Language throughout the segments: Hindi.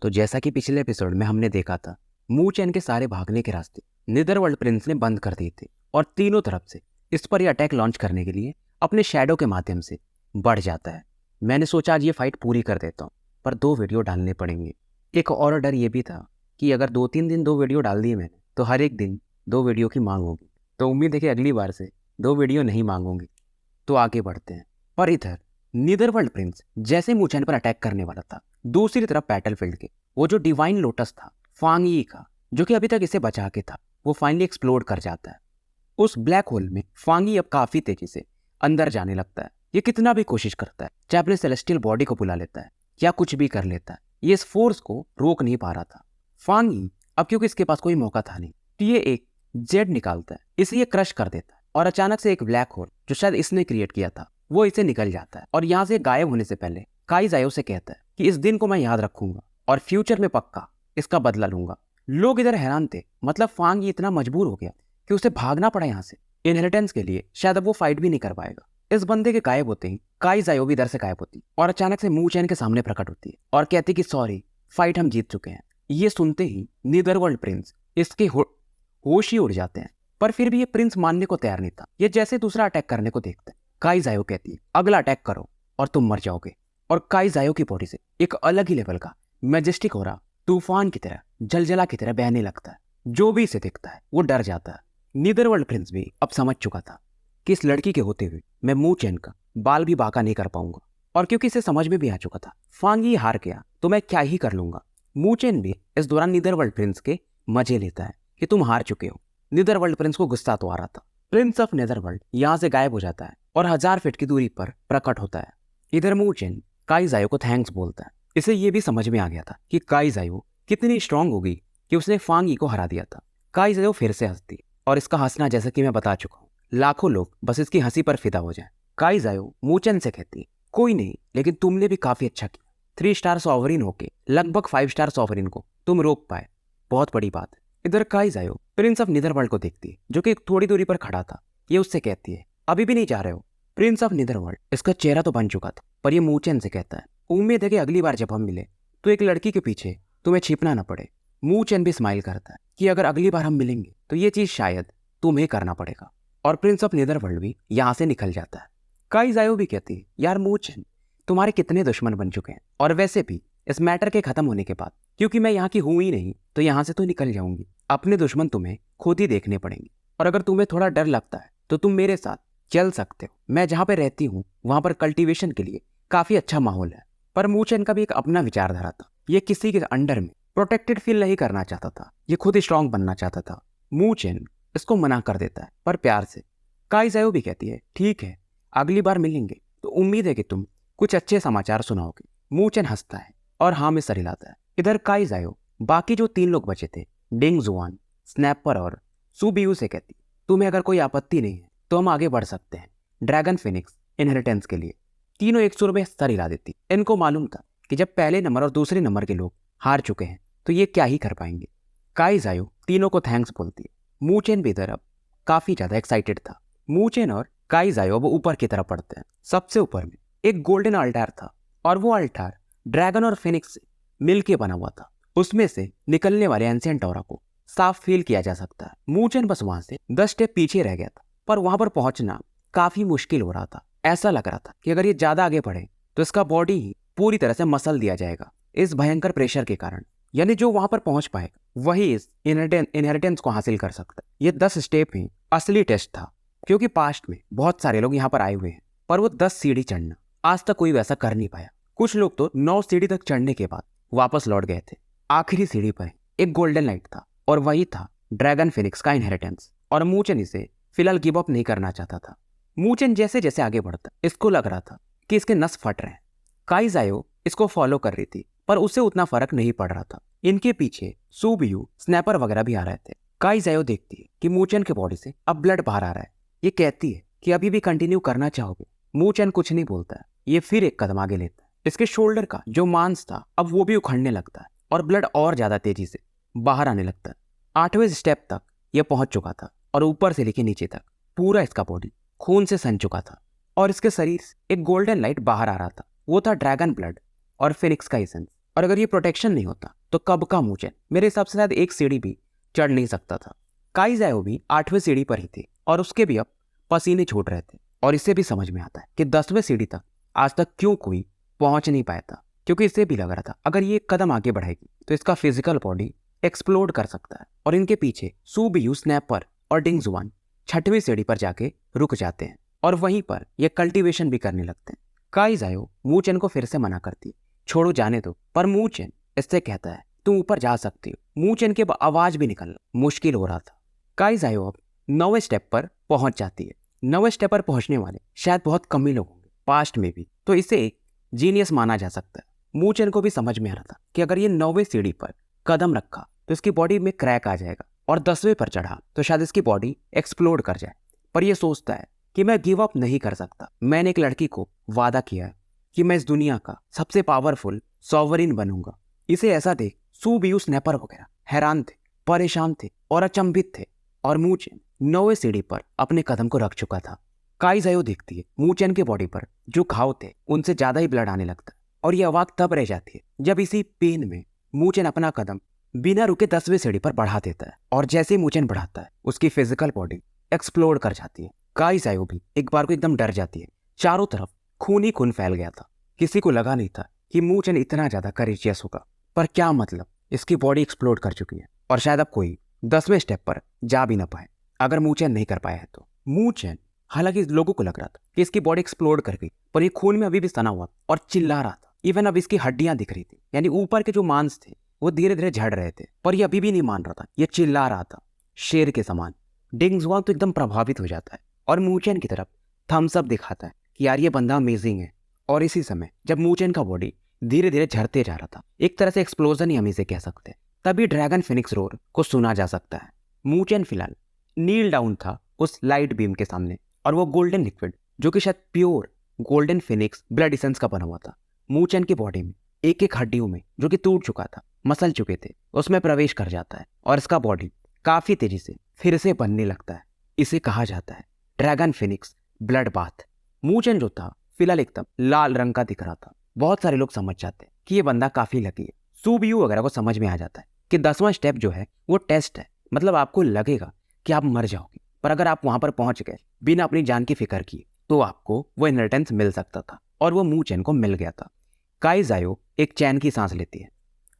तो जैसा कि पिछले एपिसोड में हमने देखा था, मू चैन के सारे भागने के रास्ते निदरवर्ल्ड प्रिंस ने बंद कर दिए थे और तीनों तरफ से इस पर यह अटैक लॉन्च करने के लिए अपने शैडो के माध्यम से बढ़ जाता है। मैंने सोचा आज ये फाइट पूरी कर देता हूँ, पर 2 वीडियो डालने पड़ेंगे। एक और डर ये भी था कि अगर 2-3 दिन 2 वीडियो डाल दिए मैंने तो हर एक दिन 2 वीडियो की मांग होगी। तो उम्मीद है कि अगली बार से 2 वीडियो नहीं मांगूंगी। तो आगे बढ़ते हैं। पर इधर नीदरवर्ल्ड प्रिंस जैसे मू चैन पर अटैक करने वाला था, दूसरी तरफ बैटलफील्ड के वो जो डिवाइन लोटस था फांग यी का, जो कि अभी तक इसे बचा के था, वो फाइनली एक्सप्लोड कर जाता है। उस ब्लैक होल में फांग यी अब काफी तेजी से अंदर जाने लगता है। ये कितना भी कोशिश करता है, चाहे अपने सेलेस्टियल बॉडी को बुला लेता है या कुछ भी कर लेता है, ये इस फोर्स को रोक नहीं पा रहा था। फांग यी अब क्योंकि इसके पास कोई मौका था नहीं, तो ये एक जेड निकालता है, इसे ये क्रश कर देता है और अचानक से एक ब्लैक होल जो शायद इसने क्रिएट किया था वो इसे निकल जाता है। और यहाँ से गायब होने से पहले काई जायो से कहता है कि इस दिन को मैं याद रखूंगा और फ्यूचर में पक्का इसका बदला लूंगा। लोग इधर हैरान थे, मतलब फांग ये इतना मजबूर हो गया कि उसे भागना पड़ा यहाँ से इनहेरिटेंस के लिए। शायद अब वो फाइट भी नहीं कर पाएगा। इस बंदे के गायब होते ही काई जायो भी इधर से गायब होती और अचानक से मू चैन के सामने प्रकट होती है और कहती कि सॉरी, फाइट हम जीत चुके हैं। ये सुनते ही नीदरवर्ल्ड प्रिंस इसके होश ही उड़ जाते हैं, पर फिर भी ये प्रिंस मानने को तैयार नहीं था। ये जैसे दूसरा अटैक करने को देखता है, काई जायो कहती है अगला अटैक करो और तुम मर जाओगे। और काई जायो की बॉडी से एक अलग ही लेवल का मैजेस्टिक हो रहा तूफान की तरह, जलजला की तरह बहने लगता है। जो भी इसे दिखता है वो डर जाता है। नीदरवर्ल्ड प्रिंस भी अब समझ चुका था कि इस लड़की के होते हुए मैं मू चैन का बाल भी बाका नहीं कर पाऊंगा। और क्योंकि इसे समझ में भी आ चुका था फांग यी हार गया तो मैं क्या ही कर लूंगा। मू चैन भी इस दौरान नीदरवर्ल्ड प्रिंस के मजे लेता है कि तुम हार चुके हो। नीदरवर्ल्ड प्रिंस को गुस्सा तो आ रहा था। प्रिंस ऑफ नेदरवर्ल्ड यहाँ से गायब हो जाता है और 1000 फीट की दूरी पर प्रकट होता है। इधर मू चैन काई जायो को थैंक्स बोलता है। इसे ये भी समझ में आ गया था कि काई जायो कितनी स्ट्रांग होगी कि उसने फांग यी को हरा दिया था। काई जायो फिर से हंसती और इसका हंसना जैसा कि मैं बता चुका हूँ, लाखों लोग बस इसकी हंसी पर फिदा हो जाए। काई जायो मू चैन से कहती कोई नहीं, लेकिन तुमने भी काफी अच्छा किया। 3 स्टार सॉवरिन होके लगभग 5 स्टार सॉवरिन को तुम रोक पाए, बहुत बड़ी बात है। इधर काई जायो प्रिंस ऑफ नीदरवर्ल्ड को देखती है जो कि थोड़ी दूरी पर खड़ा था। ये उससे कहती है अभी भी नहीं जा रहे हो। प्रिंस ऑफ नीदरवर्ल्ड इसका चेहरा तो बन चुका था, पर ये मू चैन से कहता है उम्मीद है कि अगली बार जब हम मिले तो एक लड़की के पीछे तुम्हें छिपना ना पड़े। मू चैन भी स्माइल करता है कि अगर अगली बार हम मिलेंगे तो ये चीज शायद तुम्हें करना पड़ेगा। और प्रिंस ऑफ नीदरवर्ल्ड भी यहाँ से निकल जाता है। काई जायो भी कहती है यार मू चैन, तुम्हारे कितने दुश्मन बन चुके हैं, और वैसे भी इस मैटर के खत्म होने के बाद क्योंकि मैं यहाँ की हूं ही नहीं तो यहाँ से तो निकल जाऊंगी। अपने दुश्मन तुम्हें खुद ही देखने पड़ेंगे, और अगर तुम्हें थोड़ा डर लगता है तो तुम मेरे साथ चल सकते हो। मैं जहाँ पे रहती हूँ वहां पर कल्टीवेशन के लिए काफी अच्छा माहौल है। पर मू चैन का भी एक अपना विचारधारा था। ये किसी के अंडर में प्रोटेक्टेड फील नहीं करना चाहता था, ये खुद स्ट्रांग बनना चाहता था। मू चैन इसको मना कर देता है, पर प्यार से। काई जायो भी कहती है ठीक है, अगली बार मिलेंगे तो उम्मीद है कि तुम कुछ अच्छे समाचार सुनाओगे। मू चैन हंसता है और हाँ में सर हिलाता है। इधर काई जायो बाकी जो 3 लोग बचे थे, डिंग जुआन, स्नैपर और सुबियू से कहती तुम्हें अगर कोई आपत्ति नहीं है तो हम आगे बढ़ सकते हैं ड्रैगन फिनिक्स इनहेरिटेंस के लिए। तीनों एक सुर में सर हिला देती। इनको मालूम था कि जब पहले नंबर और दूसरे नंबर के लोग हार चुके हैं तो ये क्या ही कर पाएंगे। काई जायो तीनों को थैंक्स बोलती है। मू चैन भी इधर अब काफी ज्यादा एक्साइटेड था। मू चैन और काई जायो अब ऊपर की तरफ बढ़ते हैं। सबसे ऊपर में एक गोल्डन अल्टार था और वो अल्टार ड्रैगन और फिनिक्स से मिलके बना हुआ था। उसमें से निकलने वाले एंशिएंट ऑरा को साफ फील किया जा सकता है। मू चैन बस वहां से 10 स्टेप पीछे रह गया था, पर वहां पर पहुंचना काफी मुश्किल हो रहा था। ऐसा लग रहा था कि अगर ये ज्यादा आगे बढ़े तो इसका बॉडी ही पूरी तरह से मसल दिया जाएगा इस भयंकर प्रेशर के कारण। यानी जो वहां पर पहुंच पाएगा वही इस इनहेरिटेंस को हासिल कर सकता है। ये 10 स्टेप ही असली टेस्ट था, क्योंकि पास्ट में बहुत सारे लोग यहाँ पर आए हुए हैं, पर वो 10 सीढ़ी चढ़ना आज तक कोई वैसा कर नहीं पाया। कुछ लोग तो 9 सीढ़ी तक चढ़ने के बाद वापस लौट गए थे। आखिरी सीढ़ी पर एक गोल्डन लाइट था और वही था ड्रैगन फिनिक्स का इनहेरिटेंस। और मू चैन इसे फिलहाल गिव अप नहीं करना चाहता था। मू चैन जैसे जैसे आगे बढ़ता इसको लग रहा था कि इसके नस फट रहे हैं। काई जायो इसको फॉलो कर रही थी, पर उसे उतना फर्क नहीं पड़ रहा था। इनके पीछे सुबियू, स्नैपर वगैरह भी आ रहे थे। काई जायो देखती है कि मू चैन के बॉडी से अब ब्लड बाहर आ रहा है। ये कहती है कि अभी भी कंटिन्यू करना चाहोगे। मू चैन कुछ नहीं बोलता है। ये फिर एक कदम आगे लेता है। इसके शोल्डर का जो मांस था अब वो भी उखड़ने लगता है और ब्लड और ज्यादा तेजी से बाहर आने लगता है। 8वें स्टेप तक यह पहुंच चुका था और ऊपर से लेके नीचे तक पूरा इसका बॉडी खून से सन चुका था और इसके शरीर से एक गोल्डन लाइट बाहर आ रहा था। वो था ड्रैगन ब्लड और फिनिक्स का एसेंस। और अगर ये प्रोटेक्शन नहीं होता तो कब का मूचेन मेरे हिसाब से शायद एक सीढ़ी भी चढ़ नहीं सकता था। काई जाओ भी 8वें सीढ़ी पर ही थे और उसके भी अब पसीने छूट रहे थे। और इससे भी समझ में आता है कि 10वें सीढ़ी तक आज तक क्यों कोई पहुंच नहीं पाया था, क्योंकि इसे भी लग रहा था अगर ये एक कदम आगे बढ़ेगी तो इसका फिजिकल बॉडी एक्सप्लोड कर सकता है। और इनके पीछे सूबियू, स्नैपर और डिंगजुआन 6वीं सीढ़ी पर जाके रुक जाते हैं और वहीं पर ये कल्टीवेशन भी करने लगते हैं। काई जाओ मूचेन को फिर से मना करती है, छोड़ो जाने दो, पर मूचेन इससे कहता है तुम ऊपर जा सकती हो। मूचेन के आवाज भी निकलना मुश्किल हो रहा था। काई जाओ अब 9वें स्टेप पर पहुंच जाती है। 9वें स्टेप पर पहुंचने वाले शायद बहुत कम ही लोग होंगे पास्ट में भी, तो इसे एक जीनियस माना जा सकता है। मूचेन को भी समझ में आ रहा था कि अगर ये 9वें सीढ़ी पर कदम रखा तो इसकी बॉडी में क्रैक आ जाएगा और 10वें पर चढ़ा तो शायद इसकी बॉडी एक्सप्लोड कर जाए। पर यह सोचता है कि मैं गिव अप नहीं कर सकता। मैंने एक लड़की को वादा किया है कि मैं इस दुनिया का सबसे पावरफुल सॉवरिन बनूंगा। इसे ऐसा देख सूबियू, स्नैपर वगैरह हैरान थे, परेशान थे और अचंभित थे। और मूचेन 9वें सीढ़ी पर अपने कदम को रख चुका था। काई जाओ देखती है मूचेन के बॉडी पर जो घाव थे उनसे ज्यादा ही ब्लड आने लगता है और यह अवाक तब रह जाती है जब इसी पेन में मूचेन अपना कदम बिना रुके 10वें सीढ़ी पर बढ़ा देता है। और जैसे ही मूचेन बढ़ाता है उसकी फिजिकल बॉडी एक्सप्लोड कर जाती है। काई जाओ भी एक बार को एकदम डर जाती है। चारों तरफ खून ही खून फैल गया था। किसी को लगा नहीं था कि मूचेन इतना ज्यादा करेजियस होगा, पर क्या मतलब, इसकी बॉडी एक्सप्लोड कर चुकी है और शायद अब कोई 10वें स्टेप पर जा भी ना पाए अगर मूचेन नहीं कर पाया है तो। मूचेन, हालांकि लोगों को लग रहा था कि इसकी बॉडी एक्सप्लोड कर गई, पर ये खून में अभी भी सना हुआ और चिल्ला रहा था। इवन अब इसकी हड्डियां दिख रही थी, यानी ऊपर के जो मांस थे वो धीरे धीरे झड़ रहे थे, पर ये अभी भी नहीं मान रहा था। ये चिल्ला रहा था शेर के समान। डिंगजुआन तो एकदम प्रभावित हो जाता है और मूचेन की तरफ थम्स अप दिखाता है कि यार ये बंदा अमेजिंग है। और इसी समय जब मूचेन का बॉडी धीरे धीरे झड़ते जा रहा था, एक तरह से एक्सप्लोजन ही हम इसे कह सकते हैं, तभी ड्रैगन फिनिक्स रोर को सुना जा सकता है। मूचेन फिलहाल नील डाउन था उस लाइट बीम के सामने और वो गोल्डन लिक्विड जो कि शायद pure golden Phoenix blood essence का बना हुआ था, मूचेन की बॉडी में एक एक हड्डियों में जो कि टूट चुका था, मसल चुके थे, उसमें प्रवेश कर जाता है और इसका बॉडी काफी तेजी से फिर से बनने लगता है। इसे कहा जाता है ड्रैगन फिनिक्स ब्लड बाथ। मूचेन जो था फिलहाल एकदम लाल रंग का दिख रहा था। बहुत सारे लोग समझ जाते हैं कि ये बंदा काफी लकी है। सूबियू वगैरह को समझ में आ जाता है कि 10वां स्टेप जो है वो टेस्ट है, मतलब आपको लगेगा कि आप मर जाओगे, पर अगर आप वहां पर पहुंच गए बिना अपनी जान की फिक्र किए तो आपको वो इनहेरिटेंस मिल सकता था। और वो मूचेन को मिल गया था। काई जाओ एक चैन की सांस लेती है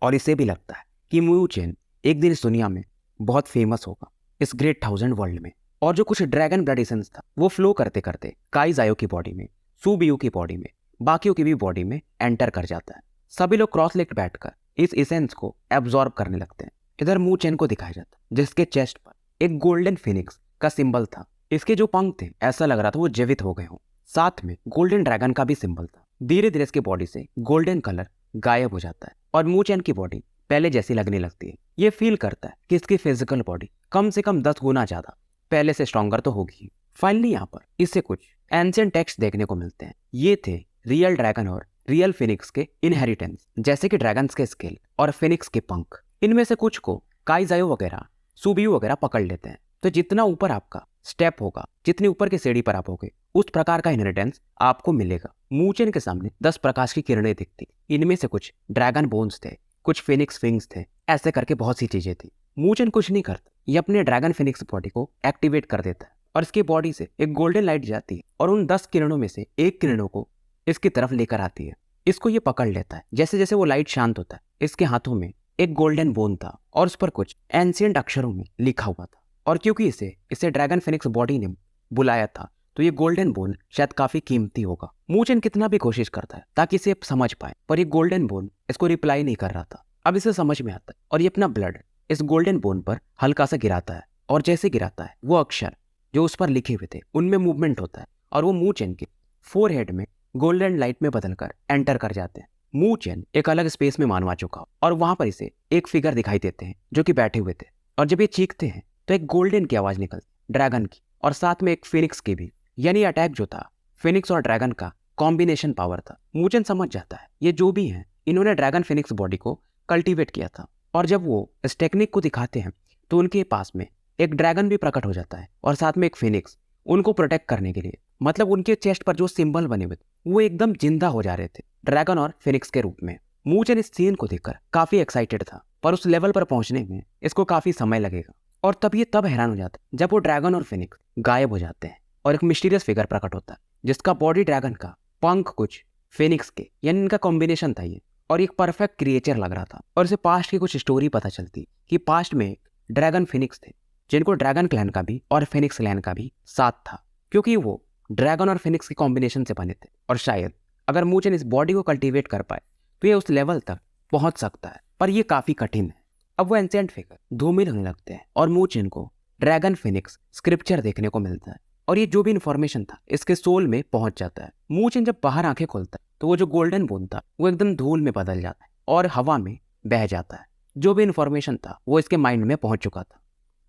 और इसे भी लगता है कि मूचेन एक दिन इस दुनिया में बहुत फेमस होगा, इस ग्रेट 1000 वर्ल्ड में। और जो कुछ ड्रैगन ब्लड एसेंस था वो फ्लो करते करते काई जाओ की बॉडी में, सूबियू की बॉडी में, बाकियों की भी बॉडी में एंटर कर जाता है। सभी लोग क्रॉस लेग बैठकर इस एसेंस को एब्जॉर्ब करने लगते हैं। इधर मूचेन को दिखाया जाता है जिसके चेस्ट पर एक गोल्डन फिनिक्स का सिंबल था। इसके जो पंख थे ऐसा लग रहा था वो जीवित हो गए हों। साथ में गोल्डन ड्रैगन का भी सिंबल था। धीरे धीरे इसकी बॉडी से गोल्डन कलर गायब हो जाता है और मूचेन की बॉडी पहले जैसी लगने लगती है। ये फील करता है कि इसकी फिजिकल बॉडी कम से कम 10 गुना ज्यादा पहले से स्ट्रॉन्गर तो होगी। फाइनली यहाँ पर इससे कुछ एंशिएंट टेक्स्ट देखने को मिलते हैं। ये थे रियल ड्रैगन और रियल फिनिक्स के इनहेरिटेंस, जैसे कि ड्रैगन्स के स्केल और फिनिक्स के पंख। इनमें से कुछ को काई जाओ वगैरह, सूबियू वगैरह पकड़ लेते हैं। तो जितना ऊपर आपका स्टेप होगा, जितनी ऊपर की सीढ़ी पर आप होगे, उस प्रकार का इनहेरिटेंस आपको मिलेगा। मूचेन के सामने 10 प्रकाश की किरणें दिखती। इनमें से कुछ ड्रैगन बोन्स थे, कुछ फिनिक्स विंग्स थे, ऐसे करके बहुत सी चीजें थी। मूचेन कुछ नहीं करता, ये अपने ड्रैगन फिनिक्स बॉडी को एक्टिवेट कर देता है और इसकी बॉडी से एक गोल्डन लाइट जाती है और उन 10 किरणों में से एक किरणों को इसकी तरफ लेकर आती है। इसको ये पकड़ लेता है। जैसे जैसे वो लाइट शांत होता है, इसके हाथों में एक गोल्डन बोन था और उस पर कुछ एंशिएंट अक्षरों में लिखा हुआ था। और क्योंकि इसे ड्रैगन फिनिक्स बॉडी ने बुलाया था, तो ये गोल्डन बोन शायद काफी कीमती होगा। मूचेन कितना भी कोशिश करता है ताकि इसे समझ पाए, पर ये गोल्डन बोन इसको रिप्लाई नहीं कर रहा था। अब इसे समझ में आता है और ये अपना ब्लड इस गोल्डन बोन पर हल्का सा गिराता है और जैसे गिराता है वो अक्षर जो उस पर लिखे हुए थे उनमें मूवमेंट होता है और वो मूचेन के फोरहेड में गोल्डन लाइट में बदलकर एंटर कर जाते हैं। मूचेन एक अलग स्पेस में मानवा चुका और वहां पर इसे एक फिगर दिखाई देते हैं जो कि बैठे हुए थे। और जब ये चीखते हैं तो एक गोल्डन की आवाज निकलती, ड्रैगन की, और साथ में एक फिनिक्स की भी। यानी अटैक जो था फिनिक्स और ड्रैगन का कॉम्बिनेशन पावर था। मूचेन समझ जाता है ये जो भी है इन्होंने ड्रैगन फिनिक्स बॉडी को कल्टीवेट किया था। और जब वो इस टेक्निक को दिखाते हैं तो उनके पास में एक ड्रैगन भी प्रकट हो जाता है और साथ में एक फिनिक्स, उनको प्रोटेक्ट करने के लिए। मतलब उनके चेस्ट पर जो सिंबल बने हुए थे वो एकदम जिंदा हो जा रहे थे ड्रैगन और फिनिक्स के रूप में। मूचेन इस सीन को देखकर काफी एक्साइटेड था, पर उस लेवल पर पहुंचने में इसको काफी समय लगेगा। और तब हैरान हो जाता है जब वो ड्रैगन और फिनिक्स गायब हो जाते हैं और एक मिस्टीरियस फिगर प्रकट होता है जिसका बॉडी ड्रैगन का, पंख कुछ फिनिक्स के, यानी इनका कॉम्बिनेशन था ये। और एक परफेक्ट क्रिएचर लग रहा था। और इसे पास्ट की कुछ स्टोरी पता चलती कि पास्ट में एक ड्रैगन फिनिक्स थे जिनको ड्रैगन क्लैन का भी और फिनिक्स क्लैन का भी साथ था, क्योंकि वो ड्रैगन और फिनिक्स के कॉम्बिनेशन से बने थे। और शायद अगर मूचेन इस बॉडी को कल्टीवेट कर पाए तो ये उस लेवल तक पहुंच सकता है, पर यह काफी कठिन है। अब वो एंशिएंट फिगर धूमिल होने लगते हैं और मूचेन को ड्रैगन फिनिक्स स्क्रिप्चर देखने को मिलता है और ये जो भी इन्फॉर्मेशन था इसके सोल में पहुंच जाता है। मूचेन जब बाहर आंखें खोलता है तो वो जो गोल्डन बोन था वो एकदम धूल में बदल जाता है और हवा में बह जाता है। जो भी इन्फॉर्मेशन था वो इसके माइंड में पहुंच चुका था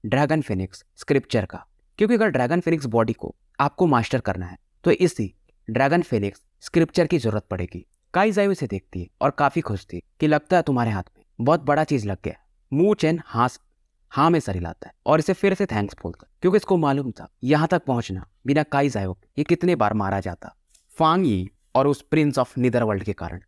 ड्रैगन फिनिक्स स्क्रिप्चर का, क्योंकि अगर ड्रैगन फिनिक्स बॉडी को आपको मास्टर करना है तो इसी ड्रैगन फिनिक्स स्क्रिप्चर की जरूरत पड़ेगी। काई जायू इसे देखती है और काफी खुश थी कि लगता है तुम्हारे हाथ में बहुत बड़ा चीज लग गया। मूचेन हाँ में सर हिलाता है और इसे फिर से थैंक्स बोलता है, क्योंकि इसको मालूम था यहाँ तक पहुंचना बिना काई जायू ये कितने बार मारा जाता, फांग यी और उस प्रिंस ऑफ नीदरवर्ल्ड के कारण।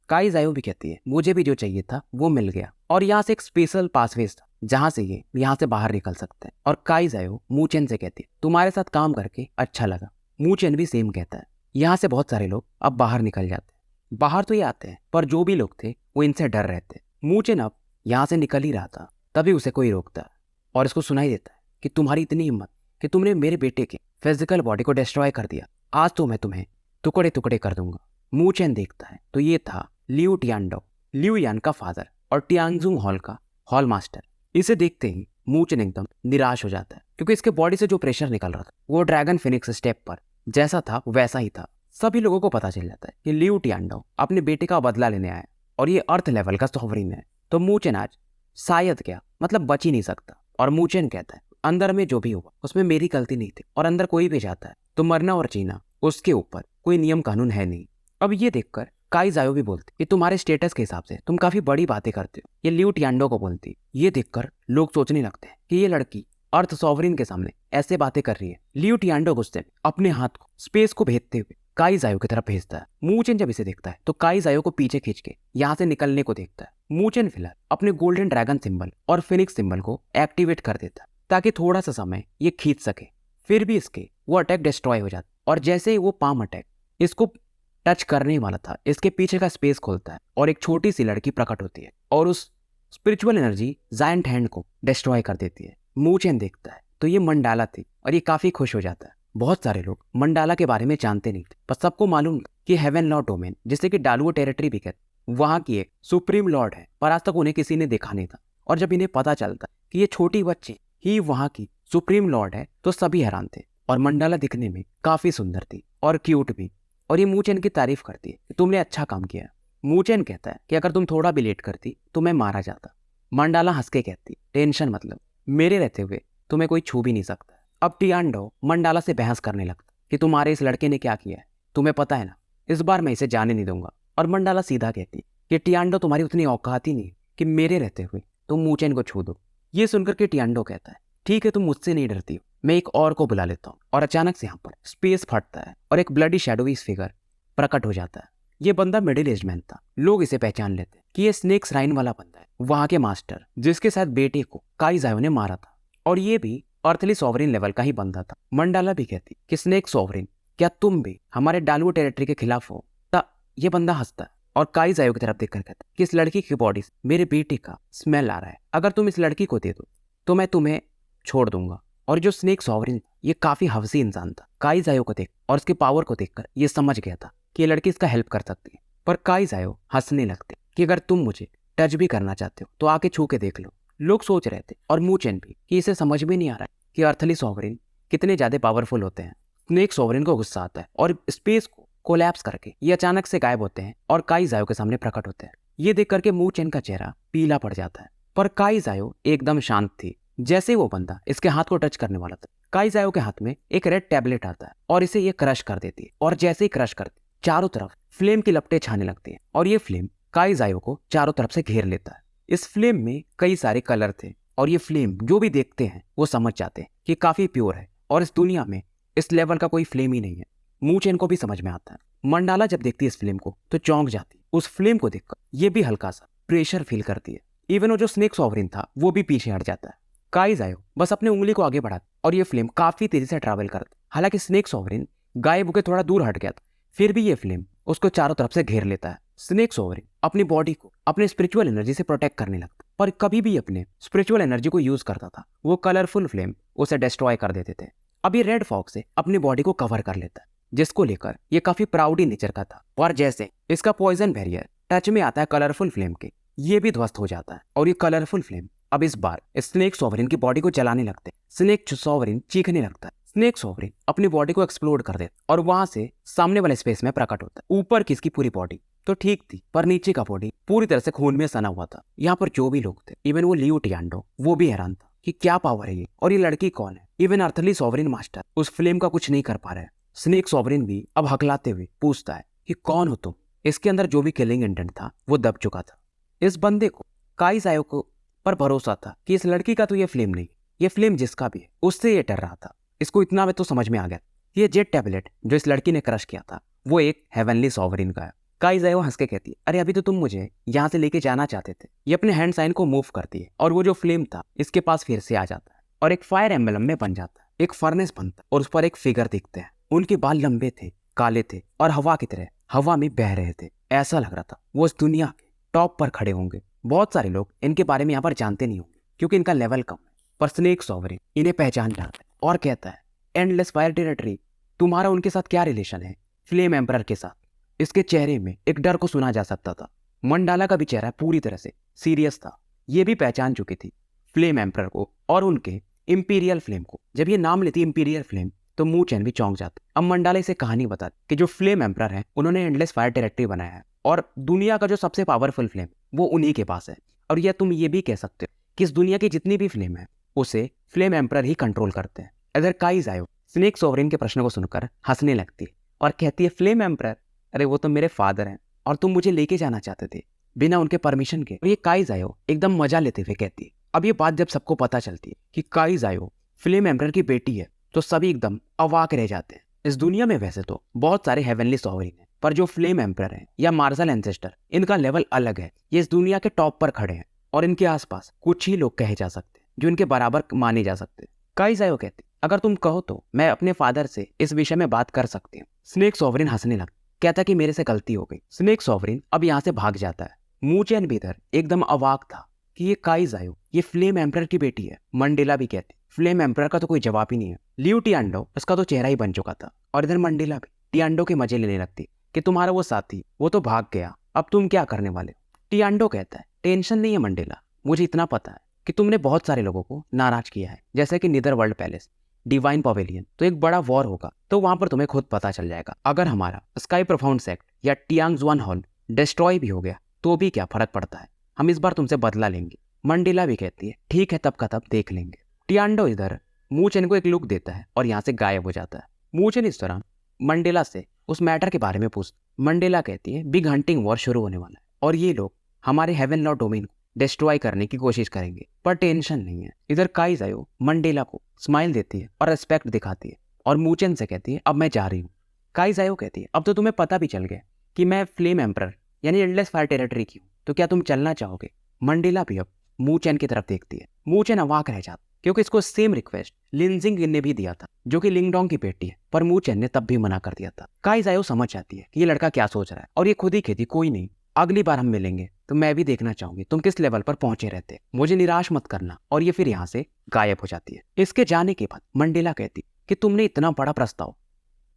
काई जायू भी कहती है मुझे भी जो चाहिए था वो मिल गया और यहाँ से एक स्पेशल पासवेज था जहां से ये यहाँ से बाहर निकल सकते हैं। और काई जायू मूचेन से कहती है तुम्हारे साथ काम करके अच्छा लगा। मूचेन भी सेम कहता है। यहाँ से बहुत सारे लोग अब बाहर निकल जाते हैं। बाहर तो ये आते हैं पर जो भी लोग थे वो इनसे डर रहे थे। मूचेन अब यहाँ से निकल ही रहा था, तभी उसे कोई रोकता है और इसको सुनाई देता है कि तुम्हारी इतनी हिम्मत कि तुमने मेरे बेटे के फिजिकल बॉडी को डिस्ट्रॉय कर दिया, आज तो मैं तुम्हें टुकड़े टुकड़े कर दूंगा। मूचेन देखता है तो ये था लियू टियानडो, लियू यान का फादर और टियांगजुंग हॉल का हॉल मास्टर। इसे देखते ही मूचेन एकदम निराश हो जाता है, क्योंकि इसके बॉडी से जो प्रेशर निकल रहा था वो ड्रैगन फिनिक्स स्टेप पर जैसा था वैसा ही था। सभी लोगों को पता चल जाता है कि लियू टियानडो अपने बेटे का बदला लेने आया और ये अर्थ लेवल का सॉवरेन है। तो मूचेन आज शायद क्या मतलब बच ही नहीं सकता। और मूचेन कहता है अंदर में जो भी हुआ उसमें मेरी गलती नहीं थी, और अंदर कोई भी जाता है तो मरना और जीना उसके ऊपर कोई नियम कानून है नहीं। अब ये देखकर काई जायो भी बोलती कि तुम्हारे स्टेटस के हिसाब से तुम काफी बड़ी बातें करते हो। ये लियू टियानडो को बोलती। ये देखकर लोग सोचने लगते हैं कि ये लड़की अर्थ सॉवरेन के सामने ऐसे बातें कर रही है। लियू टियानडो गुस्से में अपने हाथ को स्पेस को भेजते हुए काई जायो की तरफ भेजता है। मूचेन जब इसे देखता है तो काई जायो को पीछे खींच के यहाँ से निकलने को देखता है। मूचेन फिलहाल अपने गोल्डन ड्रैगन सिंबल और फिनिक्स सिंबल को एक्टिवेट कर देता है ताकि थोड़ा सा समय ये खींच सके। फिर भी इसके वो अटैक डिस्ट्रॉय हो जाता है और जैसे ही वो पाम अटैक इसको टच करने वाला था इसके पीछे का स्पेस खोलता है और एक छोटी सी लड़की प्रकट होती है और उस स्पिरिचुअल एनर्जी जायंट हैंड को डिस्ट्रॉय कर देती है। मूचेन देखता है तो ये मंडाला थी और ये काफी खुश हो जाता है। बहुत सारे लोग मंडाला के बारे में जानते नहीं थे, पर सबको मालूम कि हेवन लॉ डोमेन, जिसे कि डालुओ टेरिटरी भी कहते, वहां की एक सुप्रीम लॉर्ड है, पर आज तक उन्हें किसी ने देखा नहीं था। और जब इन्हें पता चलता कि ये छोटी बच्ची ही वहां की सुप्रीम लॉर्ड है तो सभी हैरान थे। और मंडाला दिखने में काफी सुंदर थी और क्यूट भी। और ये मूचेन की तारीफ करती है कि तुमने अच्छा काम किया। मूचेन कहता है कि अगर तुम थोड़ा भी लेट करती तो मैं मारा जाता। मंडाला हंस के कहती टेंशन मतलब, मेरे रहते हुए तुम्हें कोई छू भी नहीं सकता। अब टियानडो मंडाला से बहस करने लगता कि तुम्हारे इस लड़के ने क्या किया है, तुम्हें पता है ना, इस बार मैं इसे जाने नहीं दूंगा। और मंडाला सीधा कहती कि टियानडो तुम्हारी उतनी औकात ही नहीं कि मेरे रहते हुए तुम मूचेन को छू दो। ये सुनकर के टियानडो कहता है ठीक है तुम मुझसे नहीं डरती हो, मैं एक और को बुला लेता हूँ। और अचानक से यहाँ पर स्पेस फटता है और एक ब्लडी शैडोवी फिगर प्रकट हो जाता है। ये बंदा मिडिल एज मैन था। लोग इसे पहचान लेते हैं कि ये स्नेक श्राइन वाला बंदा है, वहां के मास्टर जिसके साथ बेटे को काई जायो ने मारा था। और ये भी अर्थली सॉवरेन लेवल का ही बंदा था। मंडाला भी कहती कि स्नेक सॉवरेन क्या तुम भी हमारे डालुओ टेरिटरी के खिलाफ हो? ये बंदा हंसता है और काई जायो की तरफ देखकर कहता कि इस लड़की की बॉडी से मेरे बेटे का स्मेल आ रहा है, अगर तुम इस लड़की को दे दो तो मैं तुम्हें छोड़ दूंगा। और जो स्नेक सॉवरेन ये काफी हवसी इंसान था। काई जायो को देख और उसके पावर को देखकर ये समझ गया था कि ये लड़की इसका हेल्प कर सकती है। पर काई जायो हंसने लगते कि अगर तुम मुझे टच भी करना चाहते हो तो आके छू के देख लो। लोग सोच रहे थे और मूचेन भी कि इसे समझ में नहीं आ रहा है कि अर्थली सॉवरेन कितने ज्यादा पावरफुल होते हैं। स्नेक सॉवरेन को गुस्सा आता है और स्पेस को कोलैप्स करके ये अचानक से गायब होते हैं और काई जायो के सामने प्रकट होते हैं। ये देख करके मूचेन का चेहरा पीला पड़ जाता है, पर काई जायो एकदम शांत थी। जैसे वो बंदा इसके हाथ को टच करने वाला था, काई जायो के हाथ में एक रेड टैबलेट आता है और इसे ये क्रश कर देती है। और जैसे ही क्रश करती चारों तरफ फ्लेम की लपटें छाने लगती हैं और ये फ्लेम काई जायो को चारों तरफ से घेर लेता है। इस फ्लेम में कई सारे कलर थे और ये फ्लेम जो भी देखते हैं वो समझ जाते हैं कि काफी प्योर है और इस दुनिया में इस लेवल का कोई फ्लेम ही नहीं है। मूचेन को भी समझ में आता है। मंडाला जब देखती है इस फ्लेम को तो चौंक जाती उस फ्लेम को देखकर ये भी हल्का सा प्रेशर फील करती है। इवन वो जो स्नेक सॉवरिन था वो भी पीछे हट जाता है। काई जायो बस अपनी उंगली को आगे बढ़ाता और ये फ्लेम काफी तेजी से ट्रैवल करता। हालांकि स्नेक सॉवरिन गायब होकर थोड़ा दूर हट गया था, फिर भी ये फ्लेम उसको चारों तरफ से घेर लेता है। स्नेक सॉवरिन अपनी बॉडी को अपने स्पिरिचुअल एनर्जी से प्रोटेक्ट करने लगता, पर कभी भी अपने स्पिरिचुअल एनर्जी को यूज करता था वो कलरफुल फ्लेम उसे डिस्ट्रॉय कर देते थे। अब ये रेड फॉग से अपनी बॉडी को कवर कर लेता है, जिसको लेकर ये काफी प्राउड इन नेचर का था। और जैसे इसका पॉइजन बैरियर टच में आता है कलरफुल फ्लेम के, ये भी ध्वस्त हो जाता है और ये कलरफुल फ्लेम अब इस बार स्नेक सॉवरिन की बॉडी को जलाने लगते। स्नेक सॉवरिन चीखने लगता है। स्नेक सॉवरिन अपनी बॉडी को एक्सप्लोड कर देता और वहां से सामने वाले स्पेस में प्रकट होता है। ऊपर की इसकी पूरी बॉडी तो ठीक थी, पर नीचे का बॉडी पूरी तरह से खून में सना हुआ था। यहाँ पर जो भी लोग थे, इवन वो लियो टियांडो, वो भी हैरान था कि क्या पावर है ये और ये लड़की कौन है। इवन अर्थली सॉवरिन मास्टर उस फ्लेम का कुछ नहीं कर पा रहा है। स्नेक सॉवरिन भी अब हकलाते हुए पूछता है कि कौन हो तुम। इसके अंदर जो भी किलिंग इंटेंट था वो दब चुका था। इस बंदे को काई जायो को पर भरोसा था कि इस लड़की का तो ये फ्लेम नहीं, ये फ्लेम जिसका भी है उससे ये डर रहा था। इसको इतना में तो समझ में आ गया, ये जेट टैबलेट जो इस लड़की ने क्रश किया था वो एक हेवनली सॉवरिन का है। काई जायो हंस के कहती है, अरे अभी तो तुम मुझे यहाँ से लेके जाना चाहते थे। ये अपने हैंड साइन को मूव करती है और वो जो फ्लेम था इसके पास फिर से आ जाता है और एक फायर एम्बलम में बन जाता है। एक फर्नेस बनता है और उस पर एक फिगर दिखते हैं। उनके बाल लंबे थे, काले थे और हवा की तरह हवा में बह रहे थे। ऐसा लग रहा था वो इस दुनिया के टॉप पर खड़े होंगे। बहुत सारे लोग इनके बारे में यहाँ पर जानते नहीं होंगे क्योंकि इनका लेवल कम है, पर स्नेक सॉवरिन इन्हें पहचान जाता है और कहता है, एंडलेस फायर टेरिटरी, तुम्हारा उनके साथ क्या रिलेशन है? फ्लेम एम्परर के साथ। इसके चेहरे में एक डर को सुना जा सकता था। मंडाला का भी चेहरा पूरी तरह से सीरियस था। ये भी पहचान चुकी थी फ्लेम एम्परर को और उनके इंपीरियल फ्लेम को। जब ये नाम लेती इंपीरियल फ्लेम तो मू चैन भी चौंक जाते। अब मंडाला इसे कहानी बताती कि जो फ्लेम एम्परर है उन्होंने एंडलेस फायर टेरिटरी बनाया है और दुनिया का जो सबसे पावरफुल फ्लेम वो उन्हीं के पास है। और यह तुम ये भी कह सकते हो कि इस दुनिया की जितनी भी फ्लेम है उसे फ्लेम एम्परर ही कंट्रोल करते हैं। अगर काई जायो स्नेक सॉवरिन के प्रश्न को सुनकर हंसने लगती है और कहती है, फ्लेम एम्परर, अरे वो तो मेरे फादर हैं और तुम मुझे लेके जाना चाहते थे बिना उनके परमिशन के। और ये काई जायो एकदम मजा लेते हुए कहती है। अब ये बात जब सबको पता चलती है कि काई जायो फ्लेम एम्परर की बेटी है तो सभी एकदम अवाक रह जाते हैं। इस दुनिया में वैसे तो बहुत सारे हेवनली सॉवरिन हैं, पर जो फ्लेम एम्परर है या मार्शल एंसेस्टर, इनका लेवल अलग है। ये इस दुनिया के टॉप पर खड़े हैं और इनके आसपास कुछ ही लोग कहे जा सकते हैं जो इनके बराबर माने जा सकते हैं। काई जायो कहती, अगर तुम कहो तो मैं अपने फादर से इस विषय में बात कर सकती हूँ। स्नेक सॉवरिन हंसने लगता, कहता कि मेरे से गलती हो गई। स्नेक सॉवरिन अब यहाँ से भाग जाता है। मू चैन भी इधर एकदम अवाक था कि ये काई जायो ये फ्लेम एम्परर की बेटी है। मंडेला भी कहती, फ्लेम एम्परर का तो कोई जवाब ही नहीं है। लियो टियांडो उसका तो चेहरा ही बन चुका था और इधर मंडेला भी टियांडो के मजे लेने लगती कि तुम्हारा वो साथी वो तो भाग गया, अब तुम क्या करने वाले हो? टियांडो कहता है, टेंशन नहीं है मंडेला, मुझे इतना पता है कि तुमने बहुत सारे लोगों को नाराज किया है, जैसे कि neither world palace, divine pavilion. तो एक बड़ा वॉर होगा तो वहां पर तुम्हें खुद पता चल जाएगा। अगर हमारा स्काई प्रोफाउंड सेक्ट या टियांगजुआन हॉल डिस्ट्रॉय भी हो गया तो भी क्या फर्क पड़ता है, हम इस बार तुमसे बदला लेंगे। मंडेला भी कहती है, ठीक है तब का तब देख लेंगे। टियांडो इधर मू चैन को एक लुक देता है और यहाँ से गायब हो जाता है। मू चैन इस तरह मंडेला से उस मैटर के बारे में पूछती। मंडेला कहती है, बिग हंटिंग वॉर शुरू होने वाला है और ये लोग हमारे हेवन लॉ डोमेन को डिस्ट्रॉय करने की कोशिश करेंगे, पर टेंशन नहीं है। इधर काई जायो मंडेला को स्माइल देती है और रिस्पेक्ट दिखाती है और मू चैन से कहती है, अब मैं जा रही हूँ। काई जायो कहती है, अब तो तुम्हें पता भी चल गया कि मैं फ्लेम एम्परर यानी एंडलेस फायर टेरिटरी की हूँ, तो क्या तुम चलना चाहोगे? मंडेला भी अब मू चैन की तरफ देखती है। मू चैन अवाक रह जाता क्योंकि इसको सेम रिक्वेस्ट लिनजिंग ने भी दिया था जो कि लिंगडोंग की बेटी है, पर मू चैन ने तब भी मना कर दिया था। काई जायो समझ जाती है कि ये लड़का क्या सोच रहा है और ये खुद ही कहती, कोई नहीं, अगली बार हम मिलेंगे तो मैं भी देखना चाहूंगी तुम किस लेवल पर पहुंचे रहते, मुझे निराश मत करना। और ये फिर यहाँ से गायब हो जाती है। इसके जाने के बाद मंडेला कहती कि तुमने इतना बड़ा प्रस्ताव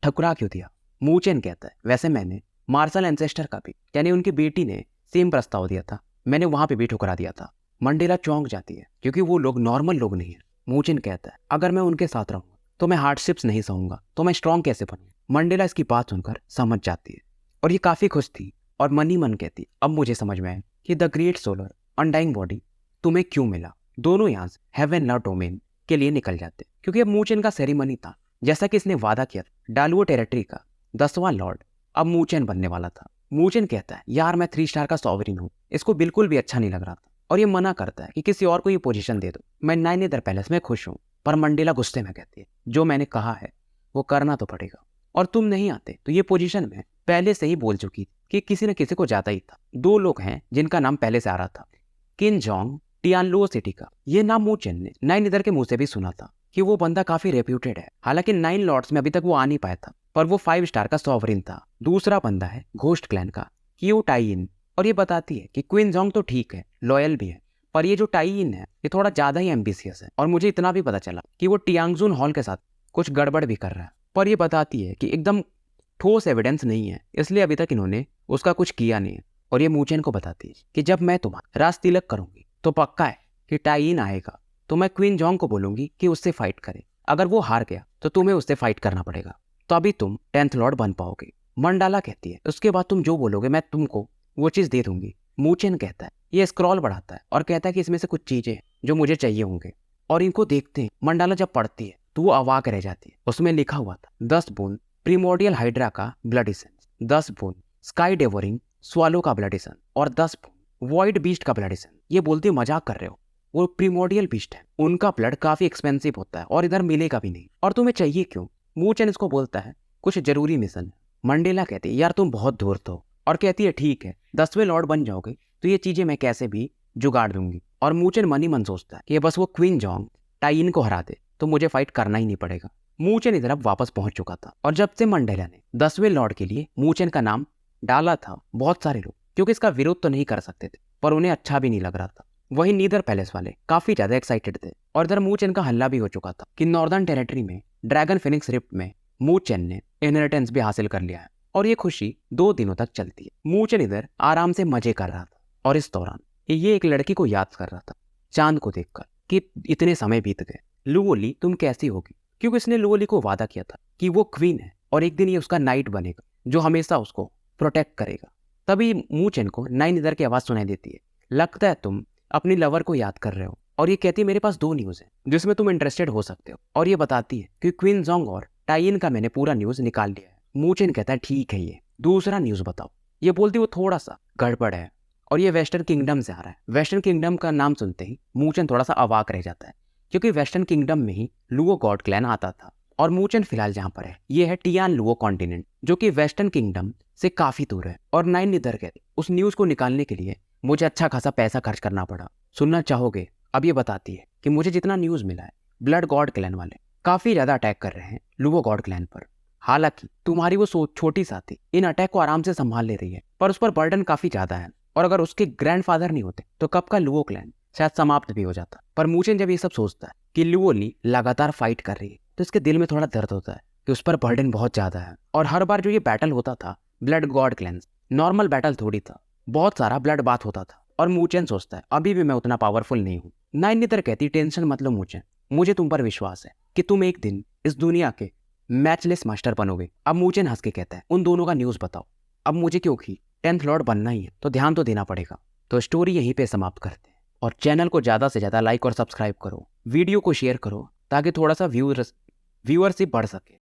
ठुकरा क्यों दिया? मू चैन कहता है, वैसे मैंने मार्शल एंसेस्टर का भी यानी उनकी बेटी ने सेम प्रस्ताव दिया था, मैंने वहां पे भी ठुकरा दिया था। मंडेला चौंक जाती है क्योंकि वो लोग नॉर्मल लोग नहीं है। मू चैन कहता है, अगर मैं उनके साथ रहूंगा तो मैं हार्डशिप्स नहीं सहूंगा, तो मैं स्ट्रांग कैसे बनूंगा? मंडेला इसकी बात सुनकर समझ जाती है और ये काफी खुश थी और मन ही मन कहती, अब मुझे समझ में आया कि the great solar undying body तुम्हें क्यों मिला। दोनों यहाँ से हेवन लॉ डोमेन के लिए निकल जाते क्योंकि अब मू चैन का सेरेमनी था। जैसा कि इसने वादा किया था, डालुओ टेरिटरी का 10वां लॉर्ड अब मू चैन बनने वाला था। मू चैन कहता है, यार मैं 3 स्टार का सॉवरिन हूँ। इसको बिल्कुल भी अच्छा नहीं लग रहा था और ये मना करता है कि किसी और को ये पोजीशन दे दो, मैं नाइनेदर पैलेस में खुश हूँ। पर मंडेला गुस्से में कहती है, जो मैंने कहा है वो करना तो पड़ेगा और तुम नहीं आते तो ये पोजीशन में पहले से ही बोल चुकी थी कि किसी न किसी को जाता ही था। 2 लोग हैं जिनका नाम पहले से आ रहा था, किन जोंग टियानलुओ सिटी का। ये नाम मू चेन ने नाइन ईदर के मुंह से भी सुना था कि वो बंदा काफी रेप्यूटेड है। हालांकि 9 लॉर्ड्स में अभी तक वो आ नहीं पाया था, पर वो 5 स्टार का सॉवरिन था। दूसरा बंदा है घोस्ट क्लैन का कियो टाइन, और ये बताती है कि क्वीन जोंग तो ठीक है, लॉयल भी है, पर ये जो टाइन है ये थोड़ा ज्यादा ही एम्बिशियस है। और मुझे इतना भी पता चला कि वो टियांगजुन हॉल के साथ कुछ गड़बड़ भी कर रहा है। पर ये बताती है कि एकदम ठोस एविडेंस नहीं है, इसलिए अभी तक इन्होंने उसका कुछ किया नहीं है। और ये मूचेन को बताती है कि जब मैं तुम्हारा राज तिलक करूंगी तो पक्का है कि टाइन आएगा, तो मैं क्वीन जोंग को बोलूंगी कि उससे फाइट करे। अगर वो हार गया तो तुम्हें उससे फाइट करना पड़ेगा, तो अभी तुम 10th लॉर्ड बन पाओगे। मंडाला कहती है उसके बाद तुम जो बोलोगे मैं तुमको वो चीज दे दूंगी। मूचेन कहता है, ये स्क्रॉल बढ़ाता है और कहता है कि इसमें से कुछ चीजें जो मुझे चाहिए होंगे। और इनको देखते हैं मंडाला जब पढ़ती है तो वो अवाक रह जाती है। उसमें लिखा हुआ था 10 बूंद प्रीमोर्डियल हाइड्रा का ब्लड एसेंस, 10 बूंद स्काई डेवरिंग स्वालो का ब्लड एसेंस और 10 बूंद वॉइड बीस्ट का ब्लड एसेंस। ये बोलते मजाक कर रहे हो, वो प्रीमोर्डियल बीस्ट है, उनका ब्लड काफी एक्सपेंसिव होता है और इधर मिलेगा भी नहीं, और तुम्हें चाहिए क्यों? मूचेन इसको बोलता है कुछ जरूरी मिशन है। मंडेला कहती है यार तुम बहुत दूर हो, और कहती है ठीक है 10वें लॉर्ड बन जाओगे तो ये चीजें मैं कैसे भी जुगाड़ दूंगी। और मूचेन मन ही मन सोचता है कि बस वो क्वीन जोंग टाइन को हरा दे तो मुझे फाइट करना ही नहीं पड़ेगा। मूचेन इधर अब वापस पहुंच चुका था, और जब से मंडेला ने 10वें लॉर्ड के लिए मूचेन का नाम डाला था, बहुत सारे लोग क्योंकि इसका विरोध तो नहीं कर सकते थे, पर उन्हें अच्छा भी नहीं लग रहा था। वहीं नीदर पैलेस वाले काफी ज्यादा एक्साइटेड थे, और इधर मूचेन का हल्ला भी हो चुका था कि नॉर्दर्न टेरिटरी में ड्रैगन फिनिक्स रिफ्ट में मूचेन ने इनहेरिटेंस भी हासिल कर लिया है, और ये खुशी 2 दिनों तक चलती है। मूचेन इधर आराम से मजे कर रहा था, और इस दौरान ये एक लड़की को याद कर रहा था चांद को देखकर कि इतने समय बीत गए, लुओली तुम कैसी होगी, क्योंकि इसने लुओली को वादा किया था कि वो क्वीन है और एक दिन ये उसका नाइट बनेगा जो हमेशा उसको प्रोटेक्ट करेगा। तभी मूचेन को नाइन इधर की आवाज सुनाई देती है, लगता है तुम अपनी लवर को याद कर रहे हो। और ये कहती है मेरे पास 2 न्यूज है जिसमें तुम इंटरेस्टेड हो सकते हो, और ये बताती है कि क्वीन जोंग और टाइन का मैंने पूरा न्यूज निकाल लिया है। मूचेन कहता है ठीक है, ये दूसरा न्यूज बताओ। ये बोलती वो थोड़ा सा गड़बड़ है, और ये वेस्टर्न किंगडम से आ रहा है। वेस्टर्न किंगडम का नाम सुनते ही मूचेन थोड़ा सा अवाक रह जाता है, क्योंकि वेस्टर्न किंगडम में ही लुओ गॉड क्लैन आता था, और मूचेन फिलहाल जहां पर है ये है टियान लुओ कॉन्टिनेंट, जो कि वेस्टर्न किंगडम से काफी दूर है। और नाइन निदर कहते उस न्यूज को निकालने के लिए मुझे अच्छा खासा पैसा खर्च करना पड़ा, सुनना चाहोगे? अब ये बताती है कि मुझे जितना न्यूज मिला है ब्लड गॉड क्लैन वाले काफी ज्यादा अटैक कर रहे हैं लुओ गॉड क्लैन पर। हालांकि तुम्हारी वो छोटी साथी इन अटैक को आराम से संभाल ले रही है, पर उस पर बर्डन काफी ज्यादा है, और अगर उसके ग्रैंडफादर नहीं होते तो कब का लुओ क्लैन शायद समाप्त भी हो जाता। पर मूचेन जब ये सब सोचता है कि लुओली लगातार फाइट कर रही है तो इसके दिल में थोड़ा दर्द होता है कि उस पर बर्डन बहुत ज्यादा है। और हर बार जो ये बैटल होता था blood God clan, normal battle थोड़ी था, बहुत सारा ब्लड बात होता था। और मूचेन सोचता है अभी भी मैं उतना पावरफुल नहीं हूँ। नाइन निदर कहती टेंशन मत लो मूचेन, मुझे तुम पर विश्वास है कि तुम एक दिन इस दुनिया के मैचलेस मास्टर बनोगे। अब मूचेन हंस के कहता है उन दोनों का न्यूज बताओ। अब मुझे क्योंकि 10th लॉर्ड बनना ही है तो ध्यान तो देना पड़ेगा। तो स्टोरी यहीं पे समाप्त करते हैं, और चैनल को ज्यादा से ज्यादा लाइक और सब्सक्राइब करो, वीडियो को शेयर करो ताकि थोड़ा सा व्यूअरशिप बढ़ सके।